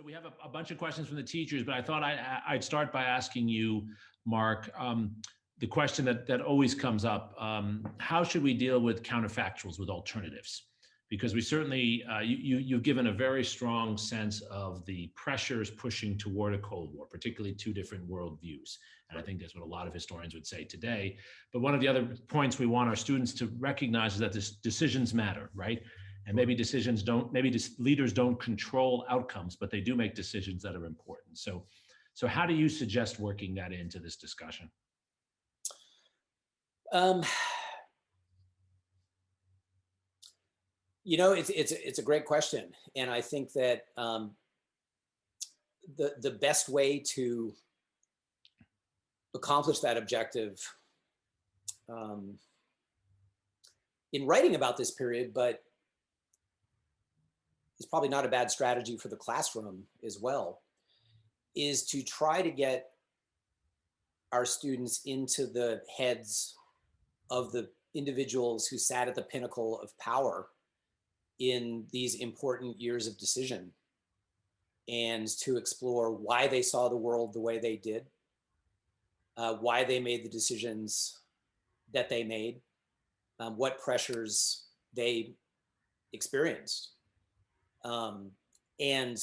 So we have a bunch of questions from the teachers, but I thought I'd start by asking you, Mark, the question that always comes up: how should we deal with counterfactuals, with alternatives? Because we certainly, you've given a very strong sense of the pressures pushing toward a Cold War, particularly two different worldviews. And I think that's what a lot of historians would say today. But one of the other points we want our students to recognize is that decisions matter, right? And maybe decisions don't, maybe leaders don't control outcomes, but they do make decisions that are important. So how do you suggest working that into this discussion? You know, it's a great question, and I think that the best way to accomplish that objective in writing about this period, but it's probably not a bad strategy for the classroom as well, is to try to get our students into the heads of the individuals who sat at the pinnacle of power in these important years of decision, and to explore why they saw the world the way they did, why they made the decisions that they made, what pressures they experienced. And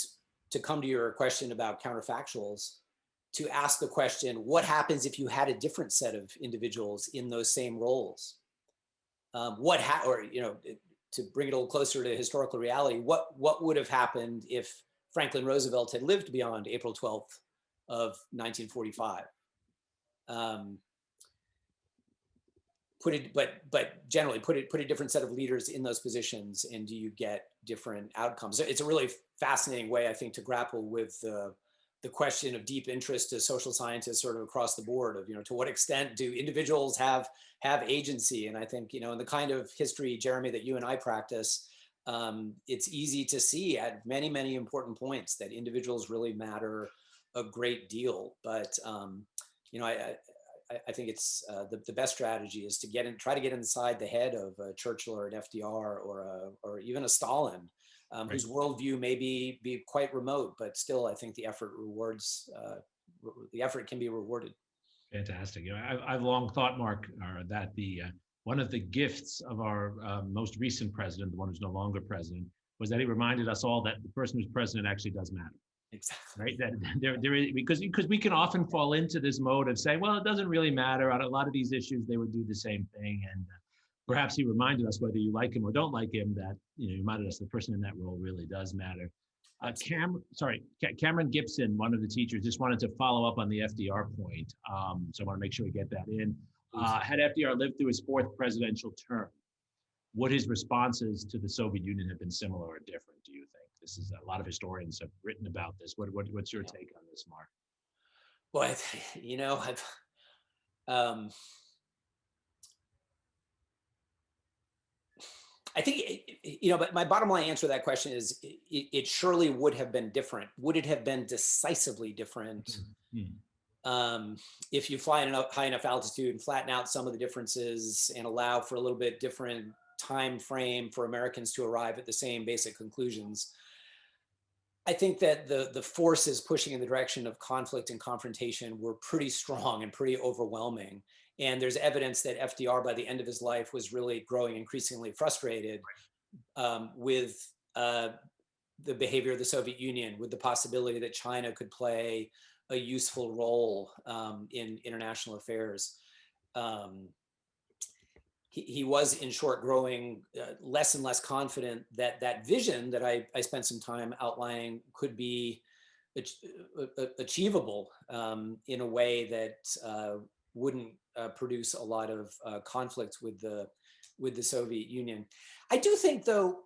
to come to your question about counterfactuals, to ask the question, what happens if you had a different set of individuals in those same roles? To bring it a little closer to historical reality, what would have happened if Franklin Roosevelt had lived beyond April 12th of 1945? But generally put a different set of leaders in those positions, and do you get different outcomes? It's a really fascinating way, I think, to grapple with the question of deep interest to social scientists sort of across the board of, to what extent do individuals have agency? And I think, in the kind of history, Jeremy, that you and I practice, it's easy to see at many, many important points that individuals really matter a great deal. But, I think it's the best strategy is to try to get inside the head of a Churchill or an FDR or even a Stalin, right, whose worldview may be quite remote, but still, I think the effort can be rewarded. Fantastic. I've long thought, Mark, that one of the gifts of our most recent president, the one who's no longer president, was that he reminded us all that the person who's president actually does matter. Exactly. Right. That there is, because we can often fall into this mode of saying, well, it doesn't really matter. On a lot of these issues, they would do the same thing. And perhaps he reminded us, whether you like him or don't like him, that he reminded us the person in that role really does matter. Cameron Gibson, one of the teachers, just wanted to follow up on the FDR point. So I want to make sure we get that in. Had FDR lived through his fourth presidential term, would his responses to the Soviet Union have been similar or different, do you think? This is a lot of historians have written about this. What's your take on this, Mark? Well, I think, but my bottom line answer to that question is it surely would have been different. Would it have been decisively different if you fly at a high enough altitude and flatten out some of the differences and allow for a little bit different time frame for Americans to arrive at the same basic conclusions? I think that the forces pushing in the direction of conflict and confrontation were pretty strong and pretty overwhelming. And there's evidence that FDR, by the end of his life, was really growing increasingly frustrated with the behavior of the Soviet Union, with the possibility that China could play a useful role in international affairs. He was, in short, growing less and less confident that that vision that I spent some time outlining could be achievable in a way that wouldn't produce a lot of conflict with the Soviet Union. I do think, though,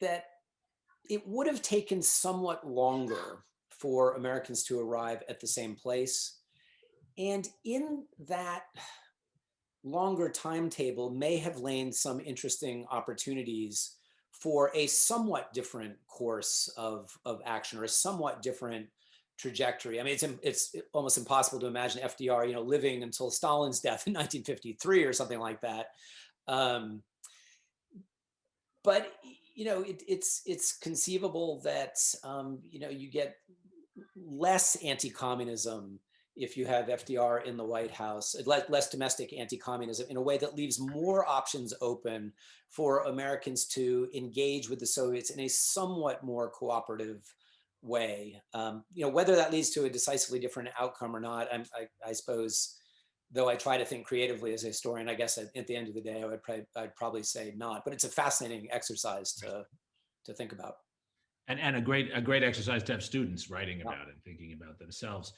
that it would have taken somewhat longer for Americans to arrive at the same place. And in that longer timetable may have lain some interesting opportunities for a somewhat different course of action, or a somewhat different trajectory. I mean, it's almost impossible to imagine FDR, living until Stalin's death in 1953 or something like that. But it's conceivable that you get less anti-communism if you have FDR in the White House, less domestic anti-communism in a way that leaves more options open for Americans to engage with the Soviets in a somewhat more cooperative way. Whether that leads to a decisively different outcome or not, I suppose, though I try to think creatively as a historian, I guess at the end of the day, I'd probably say not. But it's a fascinating exercise to think about. And a great exercise to have students writing Yeah. about it, thinking about themselves.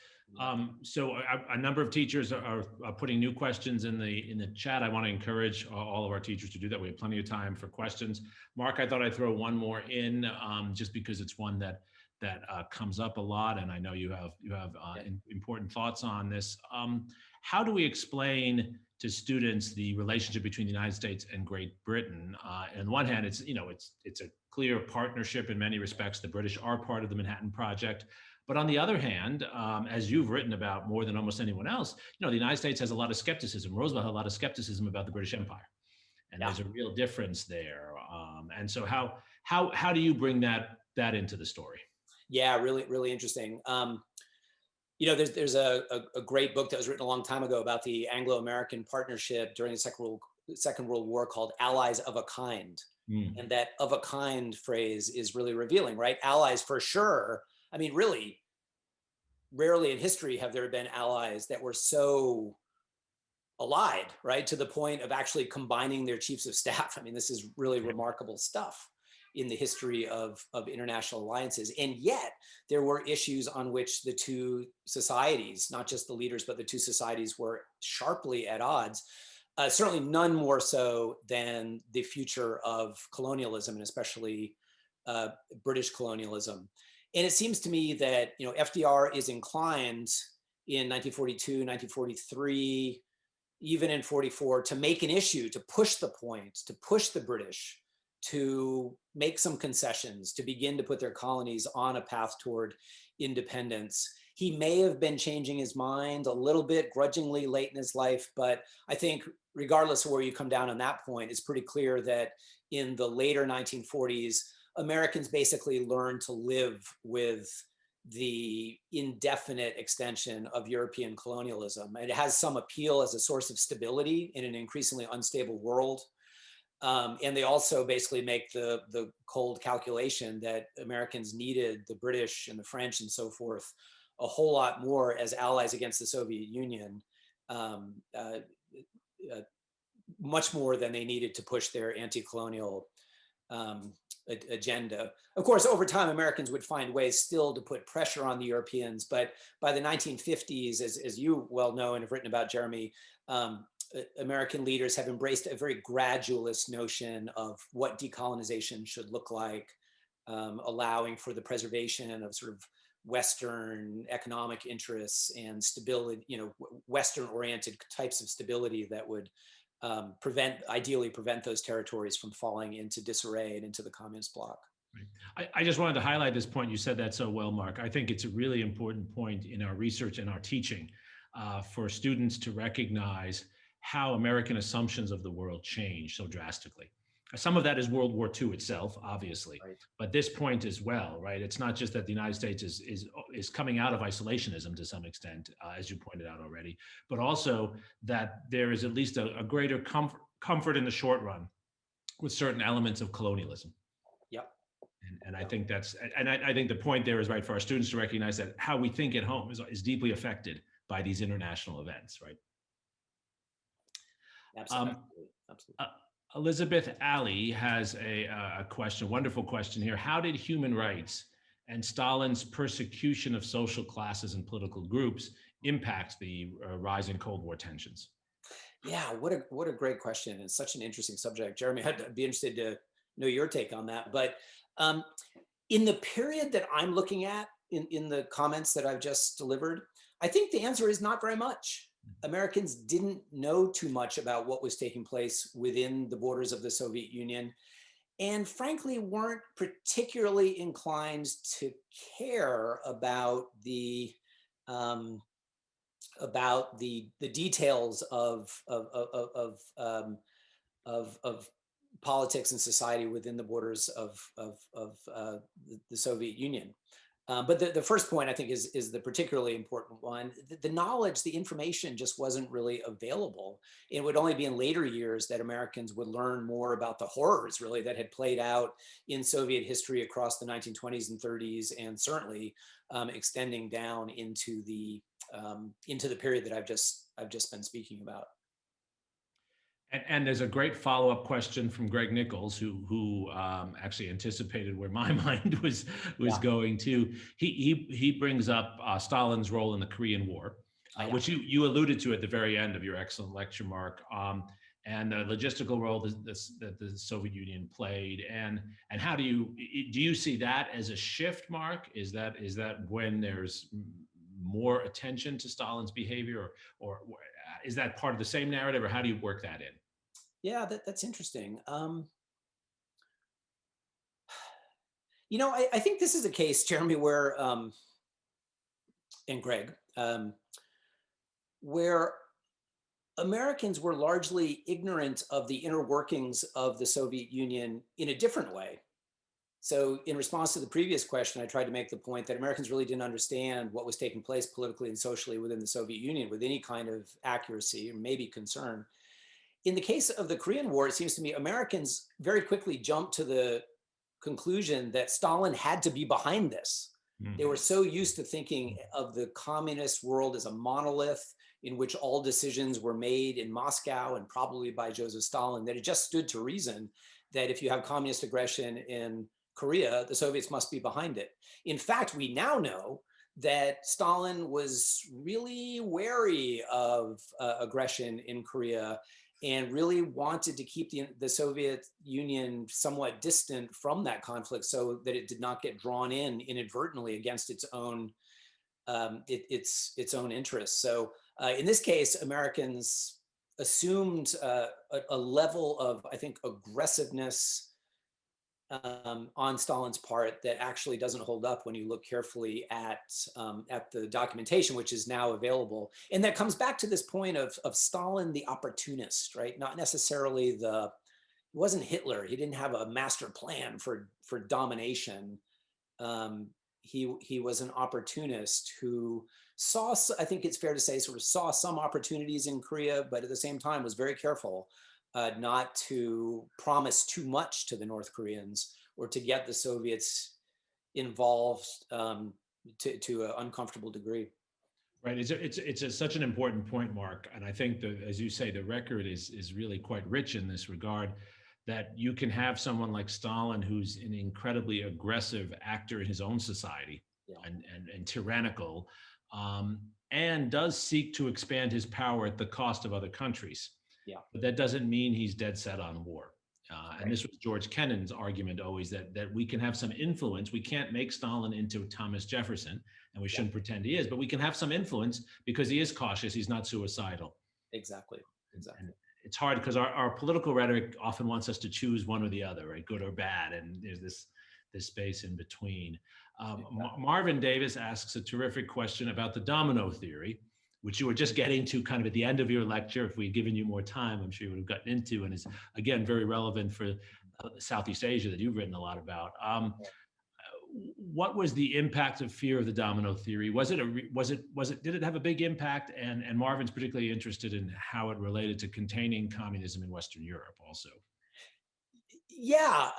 So a number of teachers are putting new questions in the chat. I want to encourage all of our teachers to do that. We have plenty of time for questions. Mark, I thought I'd throw one more in, just because it's one that comes up a lot, and I know you have important thoughts on this. How do we explain to students the relationship between the United States and Great Britain? On one hand, it's a clear partnership in many respects. The British are part of the Manhattan Project. But on the other hand, as you've written about more than almost anyone else, the United States has a lot of skepticism. Roosevelt had a lot of skepticism about the British Empire, and there's a real difference there. And so, how do you bring that into the story? Yeah, really, really interesting. There's a great book that was written a long time ago about the Anglo-American partnership during the Second World War called Allies of a Kind. And that "of a kind" phrase is really revealing, right? Allies for sure. I mean, really, rarely in history have there been allies that were so allied, right? To the point of actually combining their chiefs of staff. I mean, this is really remarkable stuff in the history of international alliances. And yet there were issues on which the two societies, not just the leaders, but the two societies were sharply at odds. Certainly none more so than the future of colonialism, and especially British colonialism. And it seems to me that FDR is inclined in 1942, 1943, even in 44, to make an issue, to push the point, to push the British to make some concessions, to begin to put their colonies on a path toward independence. He may have been changing his mind a little bit grudgingly late in his life, but I think regardless of where you come down on that point, it's pretty clear that in the later 1940s, Americans basically learned to live with the indefinite extension of European colonialism. It has some appeal as a source of stability in an increasingly unstable world. And they also basically make the cold calculation that Americans needed the British and the French and so forth a whole lot more as allies against the Soviet Union, much more than they needed to push their anti-colonial agenda. Of course, over time, Americans would find ways still to put pressure on the Europeans, but by the 1950s, as you well know and have written about, Jeremy, American leaders have embraced a very gradualist notion of what decolonization should look like, allowing for the preservation of sort of Western economic interests and stability, Western-oriented types of stability that would ideally prevent those territories from falling into disarray and into the communist bloc. I just wanted to highlight this point. You said that so well, Mark. I think it's a really important point in our research and our teaching for students to recognize how American assumptions of the world change so drastically. Some of that is World War II itself, obviously, right. But this point as well, right? It's not just that the United States is coming out of isolationism to some extent, as you pointed out already, but also that there is at least a greater comfort in the short run with certain elements of colonialism. Yep. And I think I think the point there is right for our students to recognize that how we think at home is deeply affected by these international events, right? Absolutely. Elizabeth Alley has a question, wonderful question here. How did human rights and Stalin's persecution of social classes and political groups impact the rising Cold War tensions? Yeah, what a great question. It's such an interesting subject. Jeremy, I'd be interested to know your take on that. But in the period that I'm looking at, in the comments that I've just delivered, I think the answer is not very much. Americans didn't know too much about what was taking place within the borders of the Soviet Union, and frankly weren't particularly inclined to care about the details of politics and society within the borders of the Soviet Union. But the first point, I think, is the particularly important one. The knowledge, the information just wasn't really available. It would only be in later years that Americans would learn more about the horrors, really, that had played out in Soviet history across the 1920s and 30s, and certainly extending down into the period that I've just been speaking about. And there's a great follow-up question from Greg Nichols, who actually anticipated where my mind was Yeah. going to. He brings up Stalin's role in the Korean War, Yeah. which you alluded to at the very end of your excellent lecture, Mark, and the logistical role that the Soviet Union played, and how do you see that as a shift, Mark? Is that when there's more attention to Stalin's behavior, or is that part of the same narrative, or how do you work that in? Yeah, that's interesting. I think this is a case, Jeremy, where and Greg, where Americans were largely ignorant of the inner workings of the Soviet Union in a different way. So in response to the previous question, I tried to make the point that Americans really didn't understand what was taking place politically and socially within the Soviet Union with any kind of accuracy or maybe concern. In the case of the Korean War, it seems to me Americans very quickly jumped to the conclusion that Stalin had to be behind this. They were so used to thinking of the communist world as a monolith in which all decisions were made in Moscow and probably by Joseph Stalin, that it just stood to reason that if you have communist aggression in Korea, the Soviets must be behind it. In fact, we now know that Stalin was really wary of aggression in Korea and really wanted to keep the Soviet Union somewhat distant from that conflict so that it did not get drawn in inadvertently against its own its own interests. So in this case, Americans assumed a level of, I think, aggressiveness on Stalin's part that actually doesn't hold up when you look carefully at the documentation, which is now available. And that comes back to this point of Stalin, the opportunist, right? Not necessarily it wasn't Hitler. He didn't have a master plan for domination. He was an opportunist who saw, I think it's fair to say, sort of saw some opportunities in Korea, but at the same time was very careful not to promise too much to the North Koreans or to get the Soviets involved to an uncomfortable degree. Right. It's such an important point, Mark. And I think that, as you say, the record is really quite rich in this regard, that you can have someone like Stalin, who's an incredibly aggressive actor in his own society, Yeah. and tyrannical, and does seek to expand his power at the cost of other countries. Yeah. But that doesn't mean he's dead set on war. Right. And this was George Kennan's argument always, that we can have some influence. We can't make Stalin into Thomas Jefferson, and we shouldn't pretend he is, but we can have some influence because he is cautious. He's not suicidal. Exactly. And it's hard because our political rhetoric often wants us to choose one or the other, right? Good or bad. And there's this space in between. Marvin Davis asks a terrific question about the domino theory, which you were just getting to kind of at the end of your lecture. If we'd given you more time, I'm sure you would have gotten into, and is again very relevant for Southeast Asia that you've written a lot about. What was the impact of fear of the domino theory? Did it have a big impact? And Marvin's particularly interested in how it related to containing communism in Western Europe also. Yeah,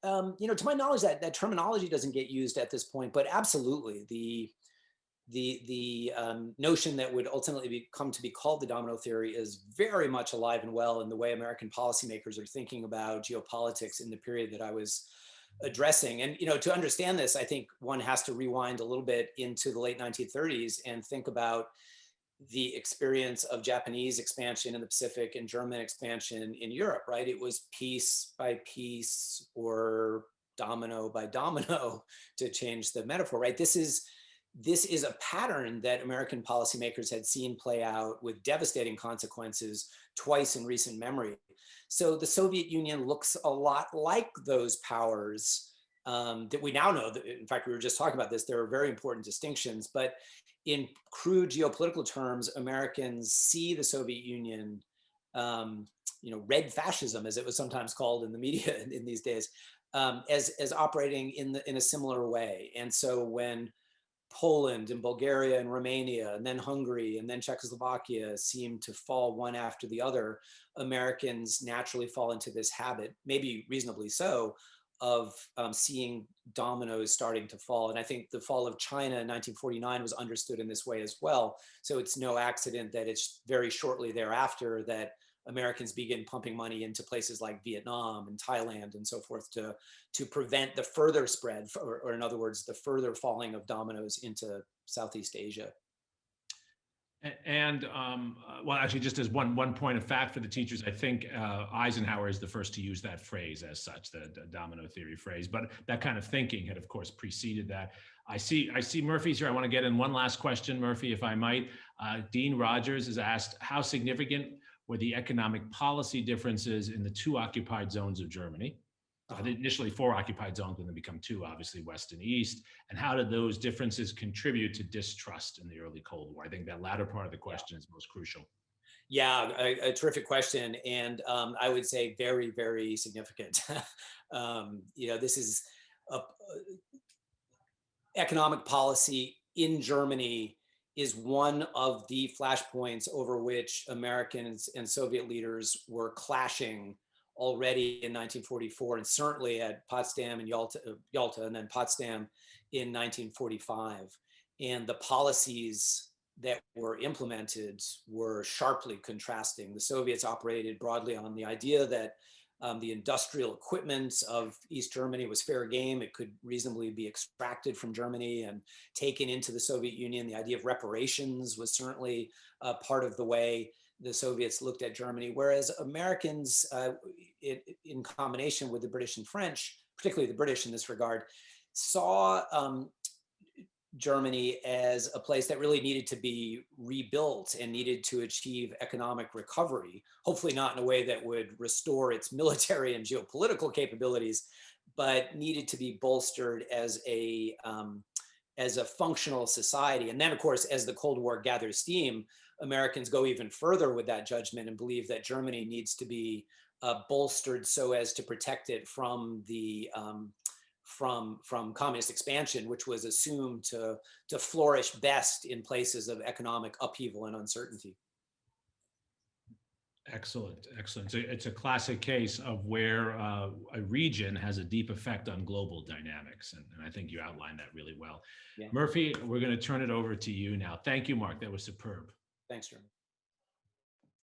to my knowledge, that terminology doesn't get used at this point, but absolutely the notion that would ultimately come to be called the domino theory is very much alive and well in the way American policymakers are thinking about geopolitics in the period that I was addressing. And to understand this, I think one has to rewind a little bit into the late 1930s and think about the experience of Japanese expansion in the Pacific and German expansion in Europe, right? It was piece by piece or domino by domino, to change the metaphor, right? This is a pattern that American policymakers had seen play out with devastating consequences twice in recent memory. So the Soviet Union looks a lot like those powers that we now know that, in fact, we were just talking about this, there are very important distinctions, but in crude geopolitical terms, Americans see the Soviet Union, red fascism, as it was sometimes called in the media in these days, as operating in a similar way. And so when Poland and Bulgaria and Romania, and then Hungary, and then Czechoslovakia seem to fall one after the other, Americans naturally fall into this habit, maybe reasonably so, of seeing dominoes starting to fall. And I think the fall of China in 1949 was understood in this way as well. So it's no accident that it's very shortly thereafter that Americans begin pumping money into places like Vietnam and Thailand and so forth to prevent the further spread, or in other words, the further falling of dominoes into Southeast Asia. And well, actually, just as one point of fact for the teachers, I think Eisenhower is the first to use that phrase as such, the domino theory phrase. But that kind of thinking had, of course, preceded that. I see Murphy's here. I want to get in one last question, Murphy, if I might. Dean Rogers has asked, how significant were the economic policy differences in the two occupied zones of Germany? Initially 4 occupied zones, when they become 2, obviously West and East. And how did those differences contribute to distrust in the early Cold War? I think that latter part of the question is most crucial. Yeah, a terrific question. And I would say very, very significant. This is economic policy in Germany is one of the flashpoints over which Americans and Soviet leaders were clashing already in 1944, and certainly at Potsdam and Yalta, and then Potsdam in 1945. And the policies that were implemented were sharply contrasting. The Soviets operated broadly on the idea that the industrial equipment of East Germany was fair game. It could reasonably be extracted from Germany and taken into the Soviet Union. The idea of reparations was certainly part of the way the Soviets looked at Germany, whereas Americans, in combination with the British and French, particularly the British in this regard, saw Germany as a place that really needed to be rebuilt and needed to achieve economic recovery, hopefully not in a way that would restore its military and geopolitical capabilities, but needed to be bolstered as a functional society. And then, of course, as the Cold War gathers steam, Americans go even further with that judgment and believe that Germany needs to be bolstered so as to protect it from the from communist expansion, which was assumed to flourish best in places of economic upheaval and uncertainty. Excellent, excellent. So it's a classic case of where a region has a deep effect on global dynamics. And I think you outlined that really well. Yeah. Murphy, we're going to turn it over to you now. Thank you, Mark. That was superb. Thanks, Jeremy.